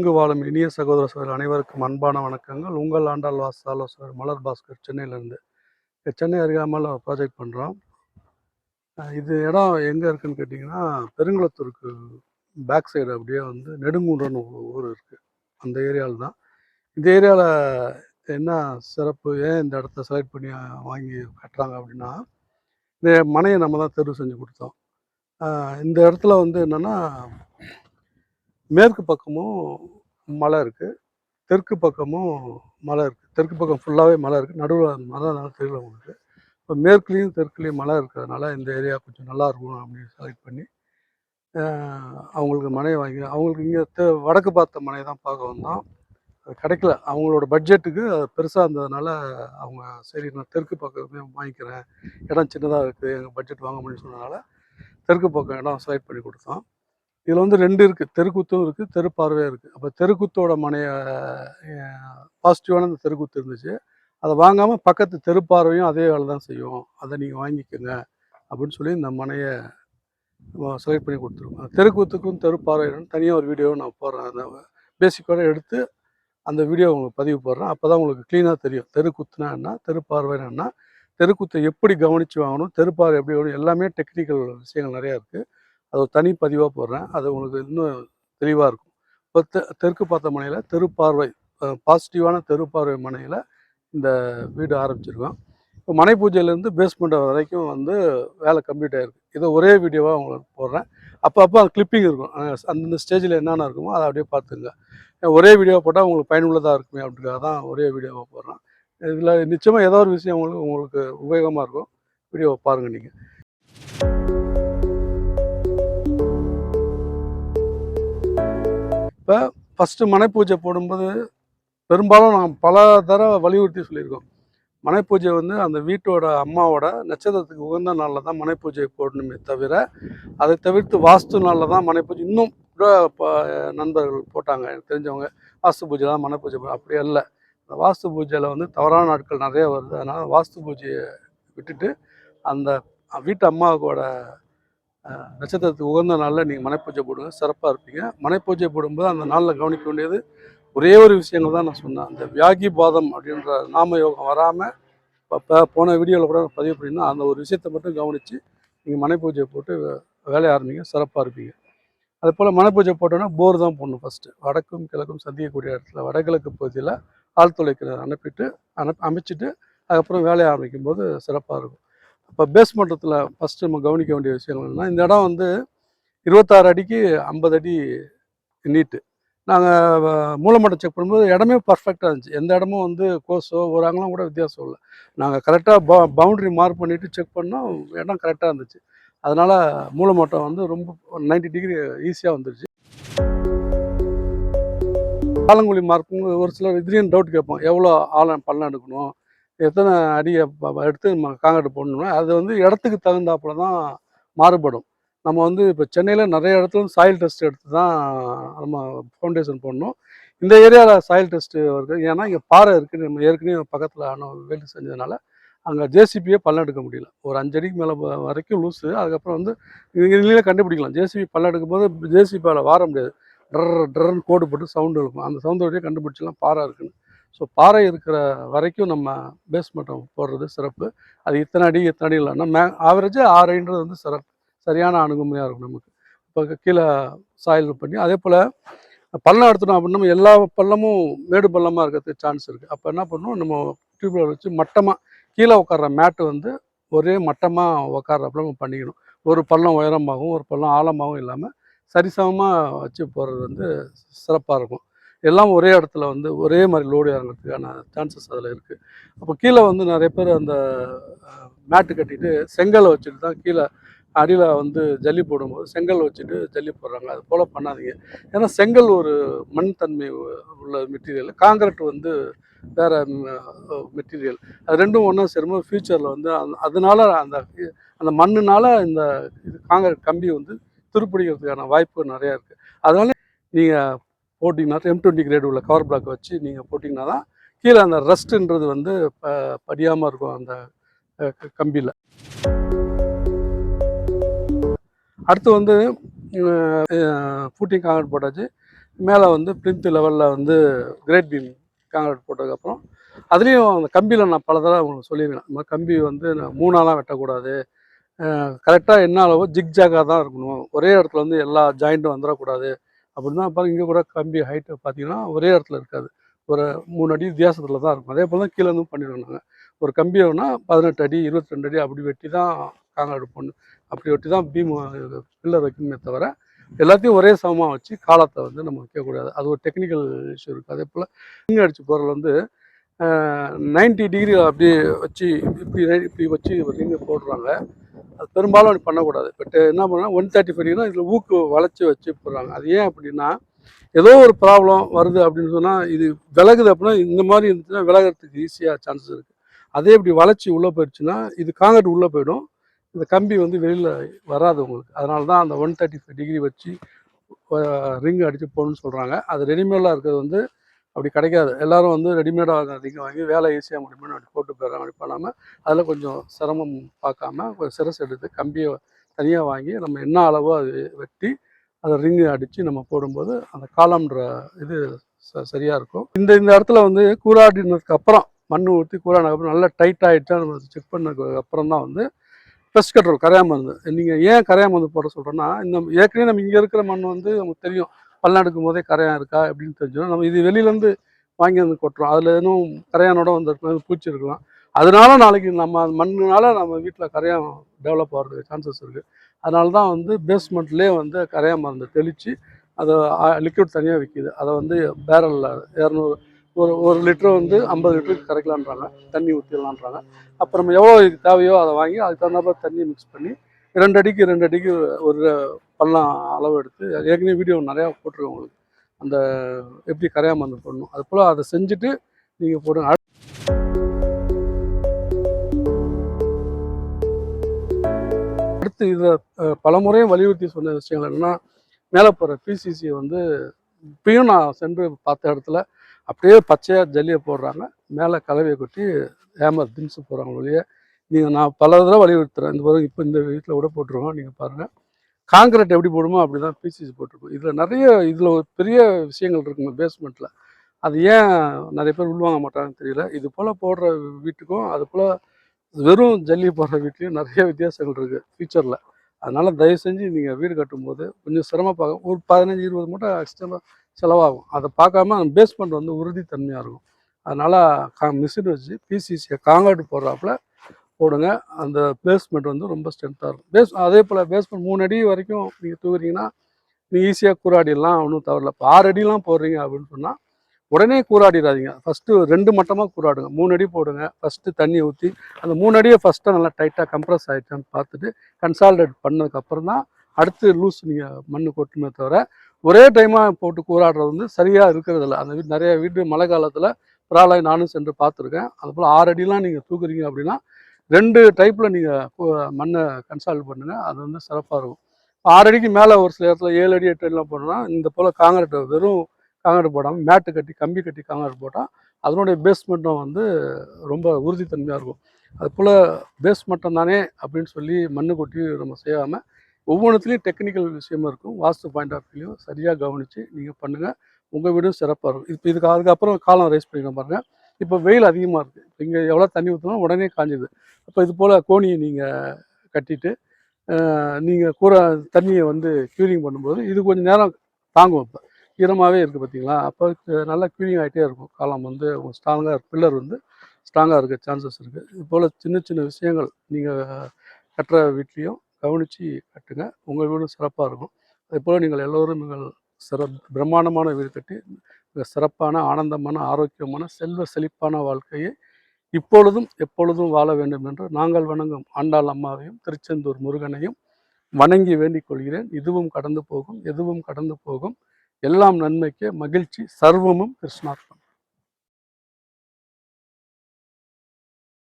உலகெங்கு வாழும் இனிய சகோதர சகோதரர் அனைவருக்கும் அன்பான வணக்கங்கள். உங்கள் ஆண்டாள் வாஸ்து ஆலோசகர் மலர் பாஸ்கர் சென்னையிலேருந்து. சென்னை அருகாமையில் ப்ராஜெக்ட் பண்ணுறோம். இது இடம் எங்கே இருக்குதுன்னு கேட்டிங்கன்னா, பெருங்குளத்தூருக்கு பேக் சைடு அப்படியே வந்து நெடுங்குன்றன்னு ஊர் இருக்குது. அந்த ஏரியாவில் தான். இந்த ஏரியாவில் என்ன சிறப்பு, ஏன் இந்த இடத்த செலக்ட் பண்ணி வாங்கி கட்டுறாங்க அப்படின்னா, இந்த மனையை நம்ம தான் தேர்வு செஞ்சு கொடுத்தோம். இந்த இடத்துல வந்து என்னென்னா, மேற்கு பக்கமும் மலை இருக்குது, தெற்கு பக்கமும் மலை இருக்குது. தெற்கு பக்கம் ஃபுல்லாகவே மலை இருக்குது, நடுவில் மலை நல்லா தெரியல உங்களுக்கு. இப்போ மேற்குலேயும் தெற்குலேயும் மலை இருக்கிறதுனால இந்த ஏரியா கொஞ்சம் நல்லாயிருக்கும் அப்படின்னு செலக்ட் பண்ணி அவங்களுக்கு மனை வாங்கி, அவங்களுக்கு இங்கே வடக்கு பார்த்த மனை தான் பார்க்க வந்தோம். அது கிடைக்கல, அவங்களோட பட்ஜெட்டுக்கு அது பெருசாக இருந்ததுனால அவங்க சரி நான் தெற்கு பக்கமே வாங்கிக்கிறேன், இடம் சின்னதாக இருக்குது, எங்கள் பட்ஜெட் வாங்க முடியும்னு சொன்னதுனால தெற்கு பக்கம் இடம் செலக்ட் பண்ணி கொடுத்தோம். இதில் வந்து 2 இருக்குது, தெருக்குத்தும் இருக்குது, தெருப்பார்வையும் இருக்குது. அப்போ தெருக்குத்தோட மனையை பாசிட்டிவான இந்த தெருக்குத்து இருந்துச்சு, அதை வாங்காமல் பக்கத்து தெருப்பார்வையும் அதே வேலை தான் செய்யும், அதை நீங்கள் வாங்கிக்கோங்க அப்படின்னு சொல்லி இந்த மனையை செலக்ட் பண்ணி கொடுத்துருவோம். தெருக்குத்துக்கும் தெருப்பார்வையும் தனியாக ஒரு வீடியோவை நான் போடுறேன், அந்த பேசிக்கோட எடுத்து அந்த வீடியோ உங்களுக்கு பதிவு போடுறேன். அப்போ தான் உங்களுக்கு க்ளீனாக தெரியும் தெருக்குத்துனா என்ன, தெருப்பார்வைனா என்ன, தெருக்குத்தை எப்படி கவனித்து வாங்கணும், தெருப்பார்வை எப்படி வாங்கணும், எல்லாமே டெக்னிக்கல் விஷயங்கள் நிறையா இருக்குது. அது ஒரு தனி பதிவாக போடுறேன், அது உங்களுக்கு இன்னும் தெளிவாக இருக்கும். இப்போ தெற்கு பார்த்த மனையில் தெருப்பார்வை, பாசிட்டிவான தெருப்பார்வை மனையில் இந்த வீடு ஆரம்பிச்சிருக்கோம். இப்போ மனை பூஜையிலேருந்து பேஸ்மெண்ட் வரைக்கும் வந்து வேலை கம்ப்ளீட் ஆகிருக்கு. இதை ஒரே வீடியோவாக உங்களுக்கு போடுறேன். அப்பப்போ அது கிளிப்பிங் இருக்கும், அந்தந்த ஸ்டேஜில் என்னென்ன இருக்குமோ அதை அப்படியே பார்த்துங்க. ஒரே வீடியோ போட்டால் உங்களுக்கு பயனுள்ளதாக இருக்குமே அப்படின்றதுக்காக தான் ஒரே வீடியோவாக போடுறேன். இதில் நிச்சயமாக ஏதோ ஒரு விஷயம் உங்களுக்கு உபயோகமாக இருக்கும். வீடியோவை பாருங்கள் நீங்கள். இப்போ ஃபஸ்ட்டு மனை பூஜை போடும்போது பெரும்பாலும் நாங்கள் பல தடவை வலியுறுத்தி சொல்லியிருக்கோம், மனை பூஜை வந்து அந்த வீட்டோட அம்மாவோட நட்சத்திரத்துக்கு உகந்த நாளில் தான் மனை பூஜை போடணுமே தவிர, அதை தவிர்த்து வாஸ்து நாளில் தான் மனை பூஜை. இன்னும் கூட இப்போ நண்பர்கள் போட்டாங்க, எனக்கு தெரிஞ்சவங்க, வாஸ்து பூஜை தான் மனை பூஜை, அப்படியே இல்லை. இந்த வாஸ்து பூஜையில் வந்து தவறான நாட்கள் நிறைய வருது. அதனால் வாஸ்து பூஜையை விட்டுட்டு அந்த வீட்டு அம்மாவோட நட்சத்திரத்துக்கு உகந்த நாளில் நீங்கள் மனை பூஜை போடுங்க, சிறப்பாக இருப்பீங்க. மனை பூஜை போடும்போது அந்த நாளில் கவனிக்க வேண்டியது ஒரே ஒரு விஷயங்கள் தான் நான் சொன்னேன். அந்த வியாகி பாதம் அப்படின்ற நாம யோகம் வராமல், இப்போ போன வீடியோவில் கூட பதிவு பண்ணியிருந்தேன், அந்த ஒரு விஷயத்தை மட்டும் கவனித்து நீங்கள் மனை பூஜை போட்டு வேலையை ஆரம்பிங்க, சிறப்பாக இருப்பீங்க. அது போல் மனை பூஜை போட்டோன்னா போர் தான் போடணும் ஃபஸ்ட்டு. வடக்கும் கிழக்கும் சந்திக்கக்கூடிய இடத்துல வடகிழக்கு பகுதியில் ஆழ்துளை கிணறு அமைச்சிட்டு அதுக்கப்புறம் வேலையை ஆரம்பிக்கும் போது சிறப்பாக இருக்கும். இப்போ பேஸ்மெண்டத்தில் ஃபஸ்ட்டு நம்ம கவனிக்க வேண்டிய விஷயங்கள் என்னென்னா, இந்த இடம் வந்து 26 அடிக்கு 50 அடி நீட்டு. நாங்கள் மூலமட்டம் செக் பண்ணும்போது இடமே பர்ஃபெக்டாக இருந்துச்சு, எந்த இடமும் வந்து கோஸோ ஒரு அங்கெல்லாம் கூட வித்தியாசம் இல்லை. நாங்கள் கரெக்டாக பவுண்ட்ரி மார்க் பண்ணிவிட்டு செக் பண்ணோம், இடம் கரெக்டாக இருந்துச்சு. அதனால் மூலமட்டம் வந்து ரொம்ப 90 டிகிரி ஈஸியாக வந்துடுச்சு. ஆலங்குழி மார்க்கும் ஒரு சிலர் இதுலேயும் டவுட் கேட்போம், எவ்வளோ ஆழம் பள்ளம் எடுக்கணும், எத்தனை அடியை எடுத்து நம்ம காங்கிரீட் போடணும்னா அது வந்து இடத்துக்கு தகுந்தாப்புல தான் மாறுபடும். நம்ம வந்து இப்போ சென்னையில் நிறைய இடத்துல சாயில் டெஸ்ட் எடுத்து தான் நம்ம ஃபவுண்டேஷன் போடணும். இந்த ஏரியாவில் சாயில் டெஸ்ட்டு வருது, ஏன்னா இங்கே பாறை இருக்குது, நம்ம ஏற்கனவே பக்கத்தில் வேலை செஞ்சதுனால அங்கே ஜேசிபியே பள்ளம் எடுக்க முடியல. ஒரு 5 அடிக்கு மேலே வரைக்கும் லூஸு. அதுக்கப்புறம் வந்து இதுலேயே கண்டுபிடிக்கலாம், ஜேசிபி பள்ளம் எடுக்கும்போது ஜேசிபியால் வார முடியாது, ட்ரன்னு கோடு போட்டு சவுண்டு இருக்கும், அந்த சவுண்டு வழியே கண்டுபிடிச்சலாம் பாறை இருக்குன்னு. ஸோ பாறை இருக்கிற வரைக்கும் நம்ம பேஸ்மெண்ட்டை போடுறது சிறப்பு. அது இத்தனை அடி இல்லைன்னா ஆவரேஜாக 6 அடின்றது வந்து சரியான அணுகுமுறையாக இருக்கும் நமக்கு. இப்போ கீழே சாயில் பண்ணி அதே போல் பள்ளம் எடுத்துட்டோம் அப்படின்னா எல்லா பள்ளமும் மேடு பள்ளமாக இருக்கிறதுக்கு சான்ஸ் இருக்குது. அப்போ என்ன பண்ணணும், நம்ம டியூப்வெல் வச்சு மட்டமாக கீழே உட்கார்ற மேட்டு வந்து ஒரே மட்டமாக உட்கார்றப்ப நம்ம பண்ணிக்கணும். ஒரு பள்ளம் உயரமாகவும் ஒரு பள்ளம் ஆழமாகவும் இல்லாமல் சரிசமமாக வச்சு போடுறது வந்து சிறப்பாக இருக்கும். எல்லாம் ஒரே இடத்துல வந்து ஒரே மாதிரி லோடு இறங்கிறதுக்கான சான்சஸ் அதில் இருக்குது. அப்போ கீழே வந்து நிறைய பேர் அந்த மேட்டு கட்டிட்டு செங்கலை வச்சுட்டு தான் கீழே அடியில் வந்து ஜல்லி போடும்போது செங்கல் வச்சுட்டு ஜல்லி போடுறாங்க. அது போல் பண்ணாதீங்க. ஏன்னா செங்கல் ஒரு மண் தன்மை உள்ள மெட்டீரியல், காங்கிரீட் வந்து வேறு மெட்டீரியல். அது ரெண்டும் ஒன்றா சேரும்போது ஃப்யூச்சரில் வந்து அதனால அந்த மண்ணுனால இந்த காங்கிரீட் கம்பி வந்து துருப்பிடிக்கிறதுக்கான வாய்ப்பு நிறையா இருக்குது. அதனால் நீங்கள் போட்டிங்கன்னா M20 கிரேடு உள்ள கவர் பிளாக் வச்சு நீங்கள் போட்டிங்கன்னா தான் கீழே அந்த ரஸ்ட்டுன்றது வந்து படியாமல் இருக்கும் அந்த கம்பியில். அடுத்து வந்து ஃபூட்டிங் காங்கிரீட் போட்டாச்சு. மேலே வந்து பிளிந்த் லெவலில் வந்து கிரேட் பீம் காங்கிரீட் போட்டதுக்கப்புறம் அதுலேயும் அந்த கம்பியில் நான் பல தடவை உங்களுக்கு சொல்லியிருக்கேன். இந்த மாதிரி கம்பி வந்து மூணாலாம் வெட்டக்கூடாது, கரெக்டாக என்ன அளவோ ஜிக்ஜாகாக தான் இருக்கணும், ஒரே இடத்துல வந்து எல்லா ஜாயிண்ட்டும் வந்துடக்கூடாது அப்படின்னு தான். பாருங்க, இங்கே கூட கம்பி ஹைட்டு பார்த்தீங்கன்னா ஒரே இடத்துல இருக்காது, ஒரு 3 அடி வித்தியாசத்தில் தான் இருக்கும். அதே போல் தான் கீழேருந்தும் பண்ணிடுவோம் நாங்கள். ஒரு கம்பியோன்னா 18 அடி 22 அடி அப்படி வெட்டி தான் காங்கிரீட் பண்ணணும். அப்படி வெட்டி தான் பீம் பில்லர் வைக்கணுமே தவிர எல்லாத்தையும் ஒரே சமமாக வச்சு காலத்தை வந்து நம்ம வைக்கக்கூடாது. அது ஒரு டெக்னிக்கல் இஷ்யூ இருக்குது. அதே போல் ரிங் அடிச்சு போகிறதுல வந்து 90 டிகிரி அப்படியே வச்சு இப்படி இப்படி வச்சு ரிங்கை போடுறாங்க. அது பெரும்பாலும் அப்படி பண்ணக்கூடாது. பட் என்ன பண்ணால் 135 டிகிரினா இதில் ஊக்கு வளைச்சி வச்சு போடுறாங்க. அது ஏன் அப்படின்னா, ஏதோ ஒரு ப்ராப்ளம் வருது அப்படின்னு சொன்னால், இது விலகுது அப்படின்னா இந்த மாதிரி இருந்துச்சுன்னா விலகிறதுக்கு ஈஸியாக சான்சஸ் இருக்குது. அதே இப்படி வளைச்சி உள்ளே போயிடுச்சுன்னா இது காங்கிரீட் உள்ளே போயிடும், இந்த கம்பி வந்து வெளியில் வராது உங்களுக்கு. அதனால தான் அந்த 135 டிகிரி வச்சு ரிங் அடித்து போடணும்னு சொல்கிறாங்க. அது ரெடிமேடாக இருக்கிறது வந்து அப்படி கிடைக்காது. எல்லோரும் வந்து ரெடிமேடாக ரிங் வாங்கி வேலை ஈஸியாக முடியும்னு அப்படி போட்டு போயிடுறாங்க. அப்படி பண்ணாமல் அதில் கொஞ்சம் சிரமம் பார்க்காம ஒரு சிரஸ் எடுத்து கம்பியை தனியாக வாங்கி நம்ம என்ன அளவோ அது வெட்டி அதை ரிங்கு அடித்து நம்ம போடும்போது அந்த காலம்ன்ற இது சரியாக இருக்கும். இந்த இடத்துல வந்து கூராடினதுக்கு அப்புறம் மண் ஊற்றி கூராடினதுக்கப்புறம் நல்லா டைட் ஆகிட்டா நம்ம செக் பண்ணதுக்கு அப்புறம் தான் வந்து பெஸ்ட் கண்ட்ரோல் கரையா மருந்து. நீங்கள் ஏன் கரையா மருந்து போட சொல்கிறோன்னா, இந்த ஏற்கனவே நம்ம இங்கே இருக்கிற மண் வந்து நமக்கு தெரியும், பள்ளம் எடுக்கும் போதே கரையான் இருக்கா அப்படின்னு தெரிஞ்சிடும். நம்ம இது வெளியிலேருந்து வாங்கி வந்து கொட்டுறோம், அதில் எதுவும் கரையானோட வந்து பூச்சி இருக்கலாம். அதனால நாளைக்கு நம்ம மண்ணுனால நம்ம வீட்டில் கரையான் டெவலப் ஆகிறதுக்கு சான்சஸ் இருக்குது. அதனால தான் வந்து பேஸ்மெண்ட்லேயே வந்து கரையா மருந்து தெளித்து அதை லிக்விட் தனியாக விற்கிது. அதை வந்து பேரலில் 200 ஒரு லிட்டரு வந்து 50 லிட்டருக்கு கரைக்கலான்றாங்க, தண்ணி ஊற்றிடலான்றாங்க. அப்புறம் எவ்வளோ இதுக்கு தேவையோ அதை வாங்கி அதுக்கு தகுந்தாப்ப தண்ணியை மிக்ஸ் பண்ணி 2 அடிக்கு 2 அடிக்கு ஒரு பள்ளம் அளவு எடுத்து ஏற்கனவே வீடியோ நிறையா போட்டிருக்கேன் உங்களுக்கு, அந்த எப்படி கரையா மருந்து போடணும். அது போல் அதை செஞ்சுட்டு நீங்கள் போடுங்க. அடுத்து இதில் பல முறையும் வலியுறுத்தி சொன்ன விஷயங்கள் என்னென்னா, மேலே போகிற பிசிசியை வந்து இப்பயும் நான் சென்று பார்த்த இடத்துல அப்படியே பச்சையாக ஜல்லியை போடுறாங்க, மேலே கலவையை கொட்டி ஹேமர் தின்ஸு போடுறாங்க வழியே. நான் பல தடவை வலியுறுத்துறேன். இந்த பாருங்க, இப்போ இந்த வீட்டில் கூட போட்டுருவோம், நீங்கள் பாருங்கள். காங்கிரீட் எப்படி போடுமோ அப்படி தான் பிசிசி போட்டிருக்கோம். இதில் ஒரு பெரிய விஷயங்கள் இருக்குங்க பேஸ்மெண்ட்டில். அது ஏன் நிறைய பேர் உள்வாங்க மாட்டாங்கன்னு தெரியல. இது போல் போடுற வீட்டுக்கும் அது போல் வெறும் ஜல்லி போடுற வீட்லேயும் நிறைய வித்தியாசங்கள் இருக்குது ஃபியூச்சரில். அதனால் தயவு செஞ்சு நீங்கள் வீடு கட்டும்போது கொஞ்சம் சிரமப்பாக ஒரு 15-20 மூட்டை எக்ஸ்ட்ரா செலவாகும். அதை பார்க்காம அந்த பேஸ்மெண்ட் வந்து உறுதித்தன்மையாக இருக்கும். அதனால் மிஷின் வச்சு பிசிசியை காங்கிரீட் போடுறாப்புல போடுங்க. அந்த பேஸ்மெண்ட் வந்து ரொம்ப ஸ்ட்ரென்த்தாக இருக்கும். அதே போல் பேஸ்மெண்ட் 3 அடி வரைக்கும் நீங்கள் தூக்குறீங்கன்னா நீங்கள் ஈஸியாக கூராடிடலாம், ஒன்றும் தவறில்லை. இப்போ 6 அடிலாம் போடுறீங்க அப்படின்னு சொன்னால் உடனே கூராடிடாதீங்க. ஃபஸ்ட்டு 2 மட்டமாக கூராடுங்க. 3 அடி போடுங்க. ஃபஸ்ட்டு தண்ணியை ஊற்றி அந்த 3 அடியை ஃபஸ்ட்டு நல்லா டைட்டாக கம்ப்ரஸ் ஆகிடுச்சான்னு பார்த்துட்டு கன்சால்டேட் பண்ணதுக்கப்புறம் தான் அடுத்து லூஸ் நீங்கள் மண் கொட்டுமே தவிர ஒரே டைமாக போட்டு கூராடுறது வந்து சரியாக இருக்கிறதில்ல. அந்த நிறைய வீட்டு மழை காலத்தில் ப்ராலாய் நானும் சென்று பார்த்துருக்கேன். அதுபோல் 6 அடிலாம் நீங்கள் தூக்குறீங்க அப்படின்னா 2 டைப்பில் நீங்கள் மண்ணை கன்சால்ட் பண்ணுங்கள். அது வந்து சிறப்பாக இருக்கும். 6 அடிக்கு மேலே ஒரு சில இடத்துல 7 அடி 8 அடிலாம் போடணும்னா இந்த போல் காங்கிரீட் வெறும் காங்கிரீட் போடாமல் மேட்டு கட்டி கம்பி கட்டி காங்கிரீட் போட்டால் அதனுடைய பேஸ்மெண்ட்டும் வந்து ரொம்ப உறுதித்தன்மையாக இருக்கும். அதுபோல் பேஸ்மெண்ட்டம் தானே அப்படின்னு சொல்லி மண்ணு கொட்டி நம்ம செய்யாமல் ஒவ்வொன்றுத்துலேயும் டெக்னிக்கல் விஷயமும் இருக்கும். வாஸ்து பாயிண்ட் ஆஃப் வியூ சரியாக கவனித்து நீங்கள் பண்ணுங்கள். உங்கள் வீடும் சிறப்பாக இருக்கும். அதுக்கப்புறம் காலம் ரைஸ் பண்ணிக்க பாருங்கள். இப்போ வெயில் அதிகமாக இருக்குது. இப்போ இங்கே எவ்வளோ தண்ணி ஊற்றினாலும் உடனே காஞ்சிது. அப்போ இது போல் கோணியை நீங்கள் கட்டிட்டு நீங்கள் தண்ணியை வந்து க்யூரிங் பண்ணும்போது இது கொஞ்சம் நேரம் தாங்கும். இப்போ ஈரமாகவே இருக்குது பார்த்தீங்களா, அப்போ நல்லா க்யூரிங் ஆகிட்டே இருக்கும். காலம் வந்து ஸ்ட்ராங்காக பில்லர் வந்து ஸ்ட்ராங்காக இருக்க சான்சஸ் இருக்குது. இது போல் சின்ன சின்ன விஷயங்கள் நீங்கள் கட்டுற வீட்லேயும் கவனித்து கட்டுங்க. உங்கள் வீடும் சிறப்பாக இருக்கும். அதேபோல் நீங்கள் எல்லோரும் பிரம்மாண்டமான வீடு கட்டி சிறப்பான ஆனந்தமான ஆரோக்கியமான செல்வ செழிப்பான வாழ்க்கையை இப்பொழுதும் எப்பொழுதும் வாழ வேண்டும் என்று நாங்கள் வணங்கும் ஆண்டாள் அம்மாவையும் திருச்செந்தூர் முருகனையும் வணங்கி வேண்டிக் கொள்கிறேன். இதுவும் கடந்து போகும், எதுவும் கடந்து போகும். எல்லாம் நன்மைக்கே. மகிழ்ச்சி. சர்வமும் கிருஷ்ணார்ப்பணம்.